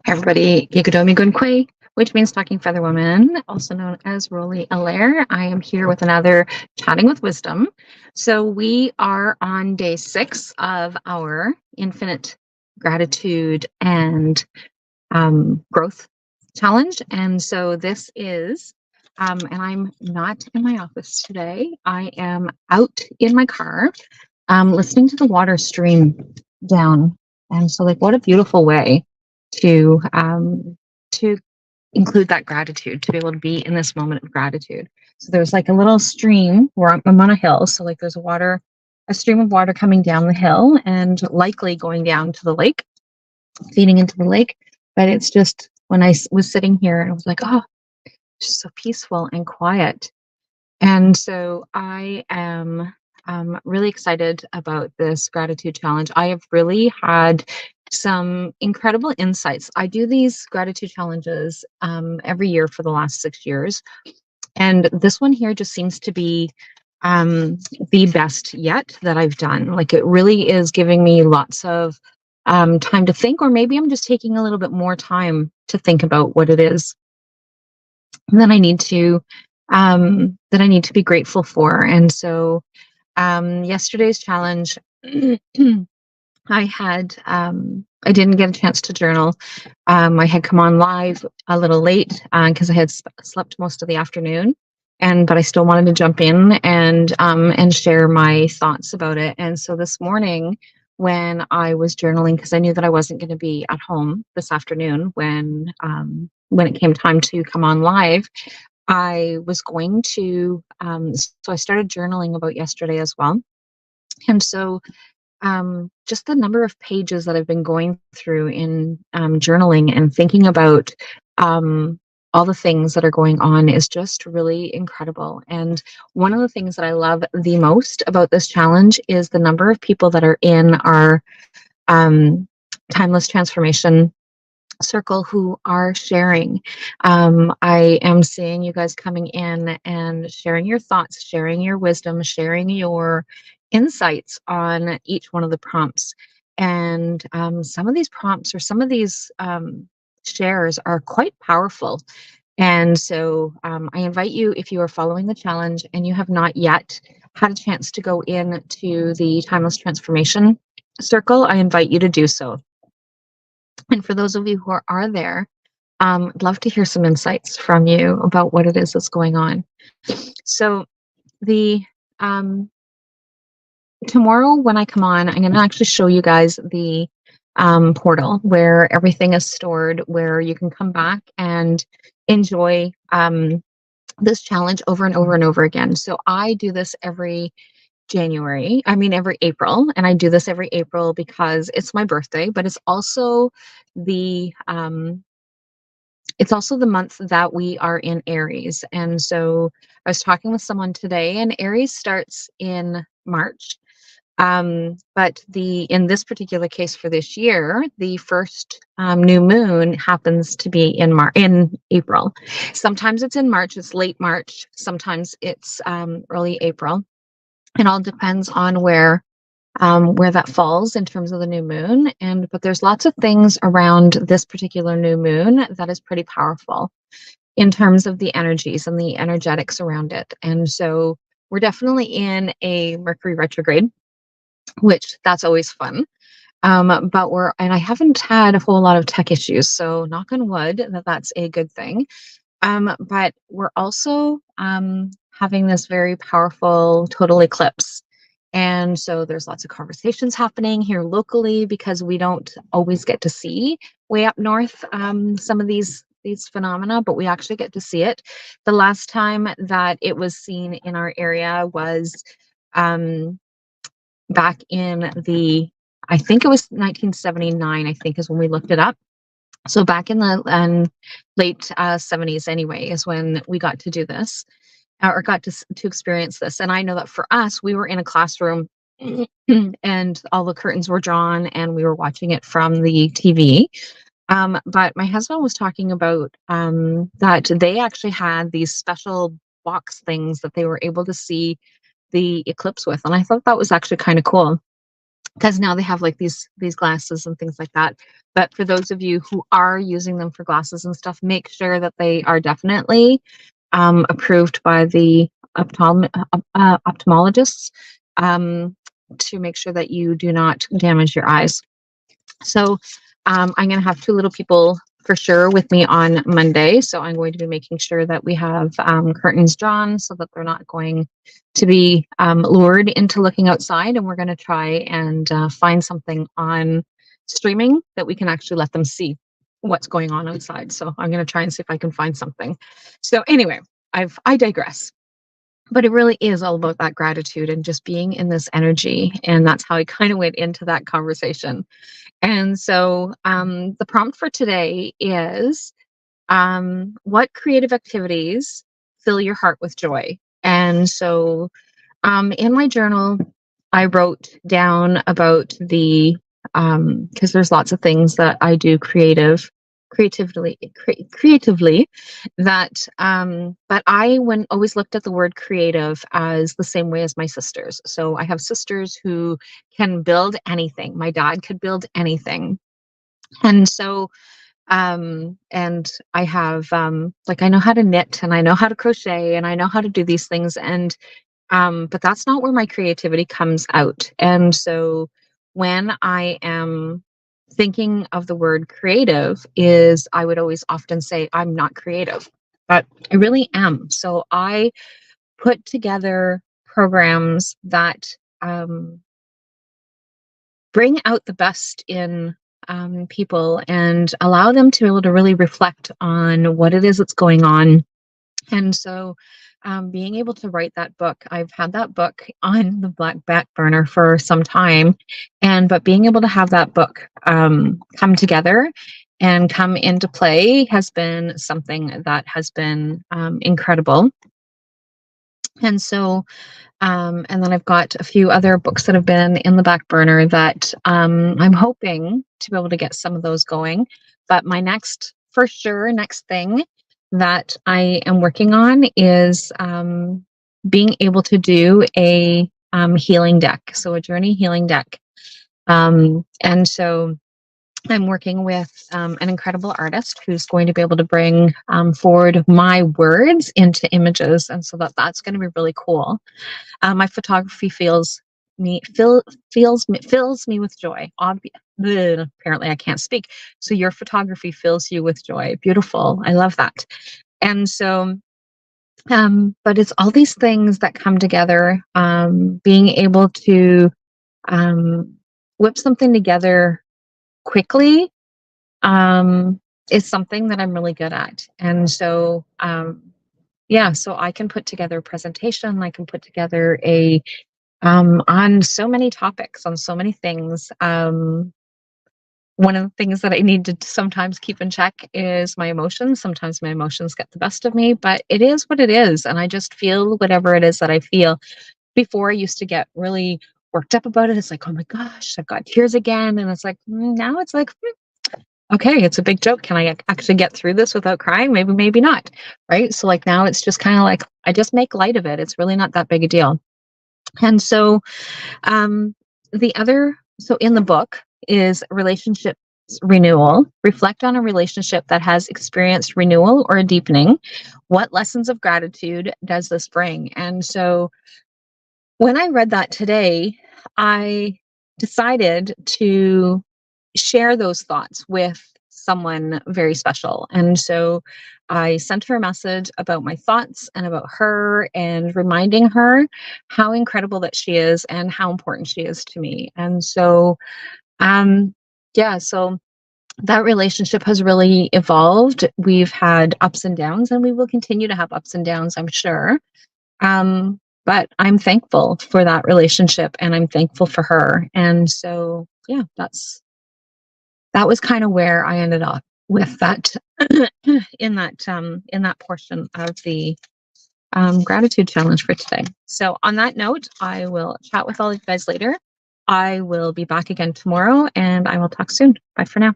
Everybody, Gigadomi Gunkwe, which means talking feather woman, also known as Rolly Alaire. I am here with another Chatting with Wisdom. So we are on day 6 of our infinite gratitude and growth challenge. And so this is, and I'm not in my office today. I am out in my car, listening to the water stream down. And so, like, what a beautiful way to include that gratitude, to be able to be in this moment of gratitude. So there's like a little stream where I'm on a hill. So like there's a stream of water coming down the hill and likely going down to the lake, feeding into the lake. But it's just when was sitting here, I was like, oh, it's just so peaceful and quiet. And so I am really excited about this gratitude challenge. I have really had some incredible insights. I do these gratitude challenges every year for the last 6 years. And this one here just seems to be the best yet that I've done. Like it really is giving me lots of time to think, or maybe I'm just taking a little bit more time to think about what it is that I need to be grateful for. And so yesterday's challenge, I didn't get a chance to journal. I had come on live a little late because I had slept most of the afternoon, but I still wanted to jump in and share my thoughts about it. And so this morning, when I was journaling, because I knew that I wasn't going to be at home this afternoon when it came time to come on live, I was going to. So I started journaling about yesterday as well, and so just the number of pages that I've been going through in journaling and thinking about all the things that are going on is just really incredible. And one of the things that I love the most about this challenge is the number of people that are in our timeless transformation circle who are sharing. I am seeing you guys coming in and sharing your thoughts, sharing your wisdom, sharing your insights on each one of the prompts. And some of these prompts or some of these shares are quite powerful. And so I invite you, if you are following the challenge and you have not yet had a chance to go into the timeless transformation circle, I invite you to do so. And for those of you who are there, I'd love to hear some insights from you about what it is that's going on. So the tomorrow when I come on, I'm going to actually show you guys the portal where everything is stored, where you can come back and enjoy this challenge over and over and over again. So I do this every April, and I do this every April because it's my birthday, but the it's also the month that we are in Aries. And so I was talking with someone today, and Aries starts in March. But in this particular case for this year, the first new moon happens to be in April. Sometimes it's in March, it's late March. Sometimes it's early April. It all depends on where that falls in terms of the new moon. But there's lots of things around this particular new moon that is pretty powerful in terms of the energies and the energetics around it. And so we're definitely in a Mercury retrograde, which that's always fun. And I haven't had a whole lot of tech issues, so knock on wood that's a good thing. But we're also having this very powerful total eclipse. And so there's lots of conversations happening here locally because we don't always get to see way up north some of these phenomena, but we actually get to see it. The last time that it was seen in our area was back in I think it was 1979, I think is when we looked it up. So back in the late 70s anyway is when we got to do this or got to experience this. And I know that for us, we were in a classroom and all the curtains were drawn and we were watching it from the TV. But my husband was talking about that they actually had these special box things that they were able to see the eclipse with. And I thought that was actually kind of cool. because now they have like these glasses and things like that. But for those of you who are using them for glasses and stuff, make sure that they are definitely approved by the ophthalmologists, to make sure that you do not damage your eyes. So I'm going to have two little people for sure with me on Monday. So I'm going to be making sure that we have curtains drawn so that they're not going to be lured into looking outside. And we're going to try and find something on streaming that we can actually let them see what's going on outside. So I'm going to try and see if I can find something. So anyway, I digress. But it really is all about that gratitude and just being in this energy. And that's how I kind of went into that conversation. And so the prompt for today is, what creative activities fill your heart with joy? And so in my journal, I wrote down about because there's lots of things that I do creatively that, but I always looked at the word creative as the same way as my sisters. So I have sisters who can build anything. My dad could build anything. And so and I have like I know how to knit and I know how to crochet and I know how to do these things, and but that's not where my creativity comes out. And so when I am thinking of the word creative, is I would always often say I'm not creative, but I really am. So I put together programs that bring out the best in people and allow them to be able to really reflect on what it is that's going on. And so being able to write that book, I've had that book on the back burner for some time, but being able to have that book come together and come into play has been something that has been incredible. And so and then I've got a few other books that have been in the back burner that I'm hoping to be able to get some of those going. But my next thing that I am working on is being able to do a healing deck, so a journey healing deck. And so I'm working with an incredible artist who's going to be able to bring forward my words into images, and so that's going to be really cool. My photography fills me with joy. Apparently, I can't speak. So your photography fills you with joy. Beautiful. I love that. And so, but it's all these things that come together. Being able to whip something together quickly is something that I'm really good at. And so, yeah, so I can put together a presentation. I can put together on so many topics, on so many things. One of the things that I need to sometimes keep in check is my emotions. Sometimes my emotions get the best of me, but it is what it is. And I just feel whatever it is that I feel. Before, I used to get really worked up about it. It's like, oh my gosh, I've got tears again. And it's like, now it's like, okay, it's a big joke. Can I actually get through this without crying? Maybe, maybe not. Right. So like now it's just kind of like, I just make light of it. It's really not that big a deal. And so so in the book is relationships renewal. Reflect on a relationship that has experienced renewal or a deepening. What lessons of gratitude does this bring? And so when I read that today, I decided to share those thoughts with someone very special. And so I sent her a message about my thoughts and about her and reminding her how incredible that she is and how important she is to me. And so, yeah, so that relationship has really evolved. We've had ups and downs, and we will continue to have ups and downs, I'm sure. But I'm thankful for that relationship and I'm thankful for her. And so, yeah, that was kind of where I ended up with that in that portion of the gratitude challenge for today. So on that note, I will chat with all of you guys later. I will be back again tomorrow and I will talk soon. Bye for now.